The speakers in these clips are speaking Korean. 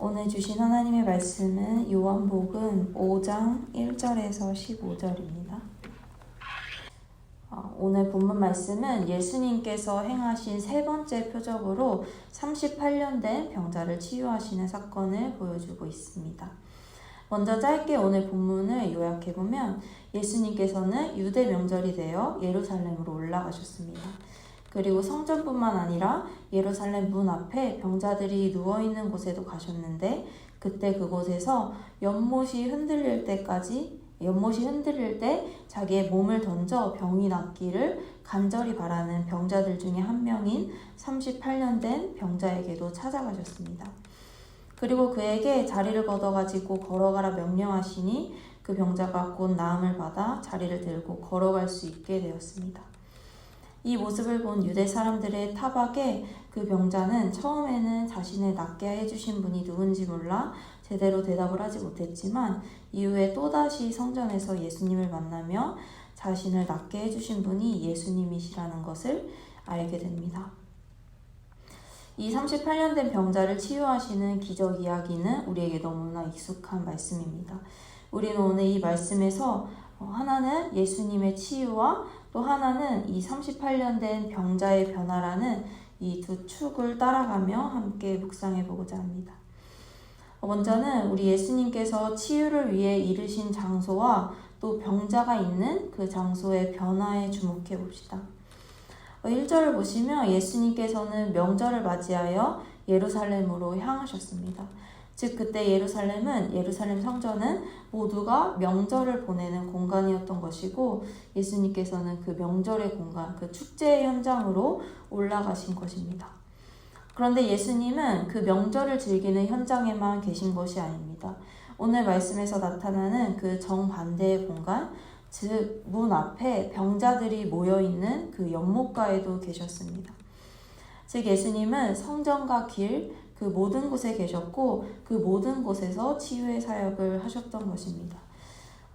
오늘 주신 하나님의 말씀은 요한복음 5장 1절에서 15절입니다. 오늘 본문 말씀은 예수님께서 행하신 세 번째 표적으로 38년 된 병자를 치유하시는 사건을 보여주고 있습니다. 먼저 짧게 오늘 본문을 요약해보면 예수님께서는 유대 명절이 되어 예루살렘으로 올라가셨습니다. 그리고 성전뿐만 아니라 예루살렘 문 앞에 병자들이 누워있는 곳에도 가셨는데 그때 그곳에서 연못이 흔들릴 때 자기의 몸을 던져 병이 낫기를 간절히 바라는 병자들 중에 한 명인 38년 된 병자에게도 찾아가셨습니다. 그리고 그에게 자리를 걷어가지고 걸어가라 명령하시니 그 병자가 곧 나음을 받아 자리를 들고 걸어갈 수 있게 되었습니다. 이 모습을 본 유대 사람들의 타박에 그 병자는 처음에는 자신을 낫게 해주신 분이 누군지 몰라 제대로 대답을 하지 못했지만 이후에 또다시 성전에서 예수님을 만나며 자신을 낫게 해주신 분이 예수님이시라는 것을 알게 됩니다. 이 38년 된 병자를 치유하시는 기적 이야기는 우리에게 너무나 익숙한 말씀입니다. 우리는 오늘 이 말씀에서 하나는 예수님의 치유와 또 하나는 이 38년 된 병자의 변화라는 이 두 축을 따라가며 함께 묵상해 보고자 합니다. 먼저는 우리 예수님께서 치유를 위해 이르신 장소와 또 병자가 있는 그 장소의 변화에 주목해 봅시다. 1절을 보시면 예수님께서는 명절을 맞이하여 예루살렘으로 향하셨습니다. 즉 그때 예루살렘 성전은 모두가 명절을 보내는 공간이었던 것이고 예수님께서는 그 명절의 공간, 그 축제의 현장으로 올라가신 것입니다. 그런데 예수님은 그 명절을 즐기는 현장에만 계신 것이 아닙니다. 오늘 말씀에서 나타나는 그 정반대의 공간, 즉 문 앞에 병자들이 모여있는 그 연못가에도 계셨습니다. 즉 예수님은 성전과 길, 그 모든 곳에 계셨고 그 모든 곳에서 치유의 사역을 하셨던 것입니다.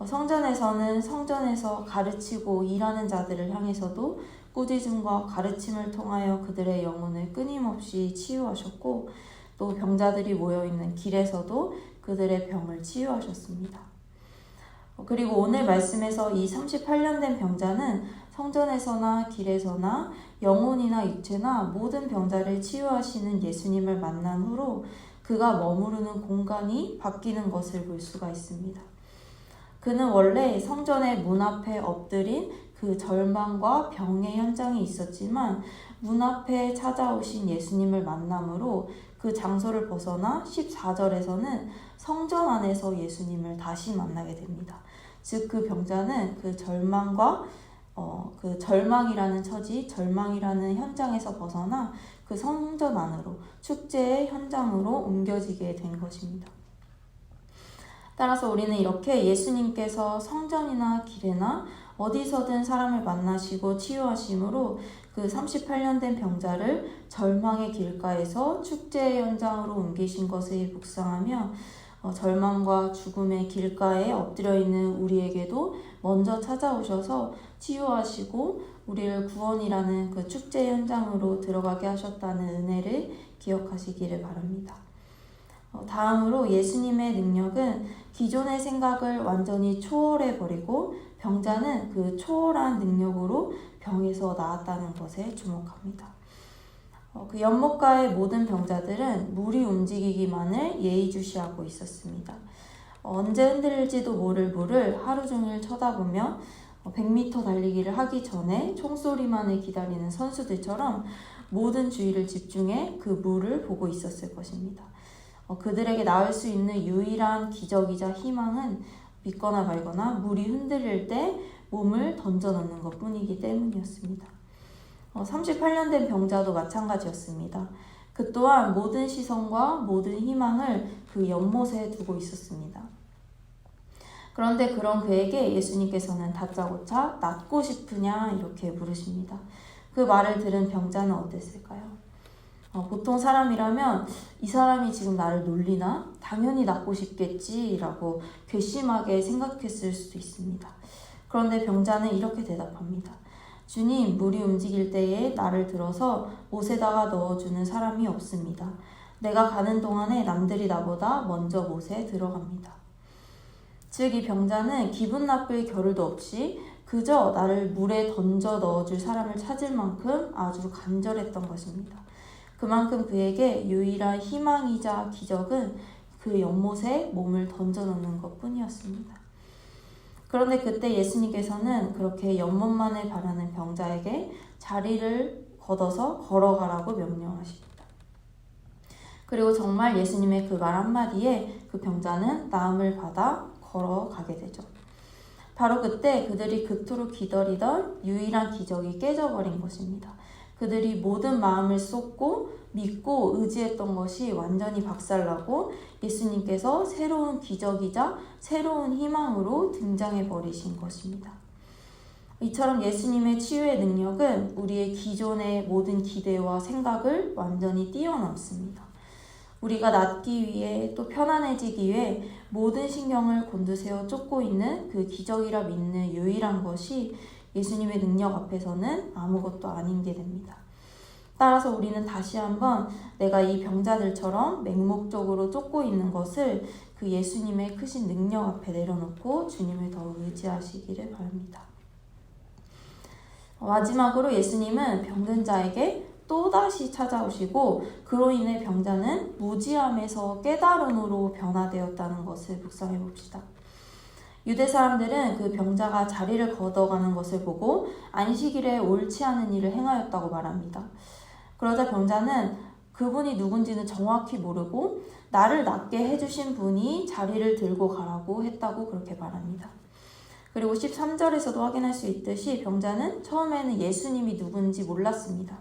성전에서는 성전에서 가르치고 일하는 자들을 향해서도 꾸짖음과 가르침을 통하여 그들의 영혼을 끊임없이 치유하셨고 또 병자들이 모여있는 길에서도 그들의 병을 치유하셨습니다. 그리고 오늘 말씀에서 이 38년 된 병자는 성전에서나 길에서나 영혼이나 육체나 모든 병자를 치유하시는 예수님을 만난 후로 그가 머무르는 공간이 바뀌는 것을 볼 수가 있습니다. 그는 원래 성전의 문 앞에 엎드린 그 절망과 병의 현장이 있었지만 문 앞에 찾아오신 예수님을 만남으로 그 장소를 벗어나 14절에서는 성전 안에서 예수님을 다시 만나게 됩니다. 즉 그 병자는 그 절망과 그 절망이라는 처지, 절망이라는 현장에서 벗어나 그 성전 안으로 축제의 현장으로 옮겨지게 된 것입니다. 따라서 우리는 이렇게 예수님께서 성전이나 길에나 어디서든 사람을 만나시고 치유하심으로 그 38년 된 병자를 절망의 길가에서 축제의 현장으로 옮기신 것을 묵상하며 절망과 죽음의 길가에 엎드려 있는 우리에게도 먼저 찾아오셔서 치유하시고 우리를 구원이라는 그 축제 현장으로 들어가게 하셨다는 은혜를 기억하시기를 바랍니다. 다음으로 예수님의 능력은 기존의 생각을 완전히 초월해버리고 병자는 그 초월한 능력으로 병에서 나았다는 것에 주목합니다. 그 연못가의 모든 병자들은 물이 움직이기만을 예의주시하고 있었습니다. 언제 흔들릴지도 모를 물을 하루 종일 쳐다보며 100m 달리기를 하기 전에 총소리만을 기다리는 선수들처럼 모든 주의를 집중해 그 물을 보고 있었을 것입니다. 그들에게 나을 수 있는 유일한 기적이자 희망은 믿거나 말거나 물이 흔들릴 때 몸을 던져넣는 것 뿐이기 때문이었습니다. 38년 된 병자도 마찬가지였습니다. 그 또한 모든 시선과 모든 희망을 그 연못에 두고 있었습니다. 그런데 그런 그에게 예수님께서는 다짜고짜 낫고 싶으냐 이렇게 물으십니다. 그 말을 들은 병자는 어땠을까요? 보통 사람이라면 이 사람이 지금 나를 놀리나? 당연히 낫고 싶겠지라고 괘씸하게 생각했을 수도 있습니다. 그런데 병자는 이렇게 대답합니다. 주님, 물이 움직일 때에 나를 들어서 못에다가 넣어주는 사람이 없습니다. 내가 가는 동안에 남들이 나보다 먼저 못에 들어갑니다. 즉 이 병자는 기분 나쁠 겨를도 없이 그저 나를 물에 던져 넣어줄 사람을 찾을 만큼 아주 간절했던 것입니다. 그만큼 그에게 유일한 희망이자 기적은 그 연못에 몸을 던져 넣는 것뿐이었습니다. 그런데 그때 예수님께서는 그렇게 연못만을 바라는 병자에게 자리를 걷어서 걸어가라고 명령하십니다. 그리고 정말 예수님의 그 말 한마디에 그 병자는 나음을 받아 걸어가게 되죠. 바로 그때 그들이 그토록 기다리던 유일한 기적이 깨져버린 것입니다. 그들이 모든 마음을 쏟고 믿고 의지했던 것이 완전히 박살나고 예수님께서 새로운 기적이자 새로운 희망으로 등장해 버리신 것입니다. 이처럼 예수님의 치유의 능력은 우리의 기존의 모든 기대와 생각을 완전히 뛰어넘습니다. 우리가 낫기 위해 또 편안해지기 위해 모든 신경을 곤두세워 쫓고 있는 그 기적이라 믿는 유일한 것이 예수님의 능력 앞에서는 아무것도 아닌 게 됩니다. 따라서 우리는 다시 한번 내가 이 병자들처럼 맹목적으로 쫓고 있는 것을 그 예수님의 크신 능력 앞에 내려놓고 주님을 더 의지하시기를 바랍니다. 마지막으로 예수님은 병든 자에게 또다시 찾아오시고 그로 인해 병자는 무지함에서 깨달음으로 변화되었다는 것을 묵상해 봅시다. 유대 사람들은 그 병자가 자리를 걷어가는 것을 보고 안식일에 옳지 않은 일을 행하였다고 말합니다. 그러자 병자는 그분이 누군지는 정확히 모르고 나를 낫게 해주신 분이 자리를 들고 가라고 했다고 그렇게 말합니다. 그리고 13절에서도 확인할 수 있듯이 병자는 처음에는 예수님이 누군지 몰랐습니다.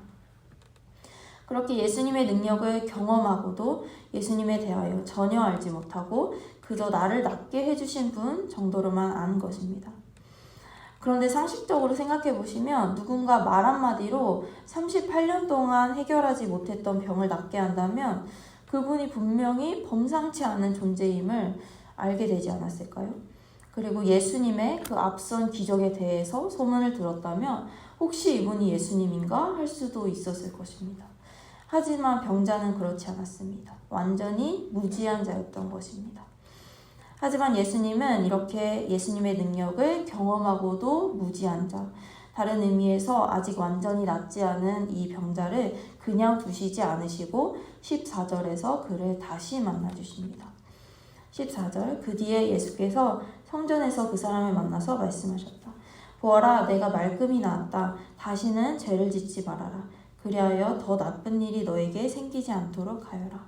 그렇게 예수님의 능력을 경험하고도 예수님에 대하여 전혀 알지 못하고 그저 나를 낫게 해주신 분 정도로만 아는 것입니다. 그런데 상식적으로 생각해 보시면 누군가 말 한마디로 38년 동안 해결하지 못했던 병을 낫게 한다면 그분이 분명히 범상치 않은 존재임을 알게 되지 않았을까요? 그리고 예수님의 그 앞선 기적에 대해서 소문을 들었다면 혹시 이분이 예수님인가 할 수도 있었을 것입니다. 하지만 병자는 그렇지 않았습니다. 완전히 무지한 자였던 것입니다. 하지만 예수님은 이렇게 예수님의 능력을 경험하고도 무지한 자, 다른 의미에서 아직 완전히 낫지 않은 이 병자를 그냥 두시지 않으시고 14절에서 그를 다시 만나주십니다. 14절, 그 뒤에 예수께서 성전에서 그 사람을 만나서 말씀하셨다. 보아라, 내가 말끔히 나았다. 다시는 죄를 짓지 말아라. 그리하여 더 나쁜 일이 너에게 생기지 않도록 하여라.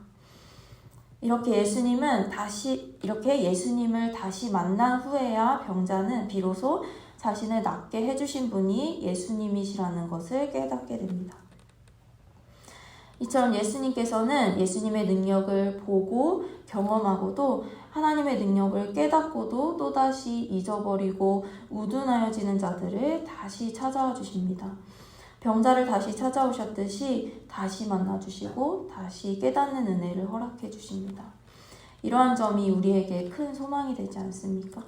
이렇게 예수님을 다시 만난 후에야 병자는 비로소 자신을 낫게 해주신 분이 예수님이시라는 것을 깨닫게 됩니다. 이처럼 예수님께서는 예수님의 능력을 보고 경험하고도 하나님의 능력을 깨닫고도 또다시 잊어버리고 우둔하여지는 자들을 다시 찾아와 주십니다. 병자를 다시 찾아오셨듯이 다시 만나주시고 다시 깨닫는 은혜를 허락해 주십니다. 이러한 점이 우리에게 큰 소망이 되지 않습니까?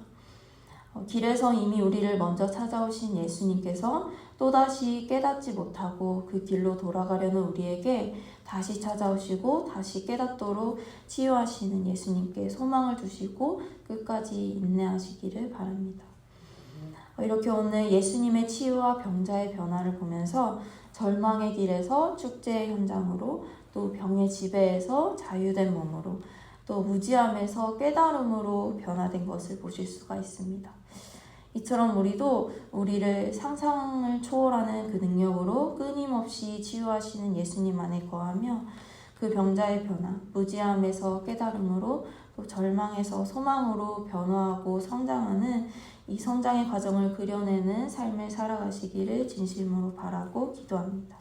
길에서 이미 우리를 먼저 찾아오신 예수님께서 또다시 깨닫지 못하고 그 길로 돌아가려는 우리에게 다시 찾아오시고 다시 깨닫도록 치유하시는 예수님께 소망을 주시고 끝까지 인내하시기를 바랍니다. 이렇게 오늘 예수님의 치유와 병자의 변화를 보면서 절망의 길에서 축제의 현장으로 또 병의 지배에서 자유된 몸으로 또 무지함에서 깨달음으로 변화된 것을 보실 수가 있습니다. 이처럼 우리도 우리를 상상을 초월하는 그 능력으로 끊임없이 치유하시는 예수님 안에 거하며 그 병자의 변화, 무지함에서 깨달음으로 또 절망에서 소망으로 변화하고 성장하는 이 성장의 과정을 그려내는 삶을 살아가시기를 진심으로 바라고 기도합니다.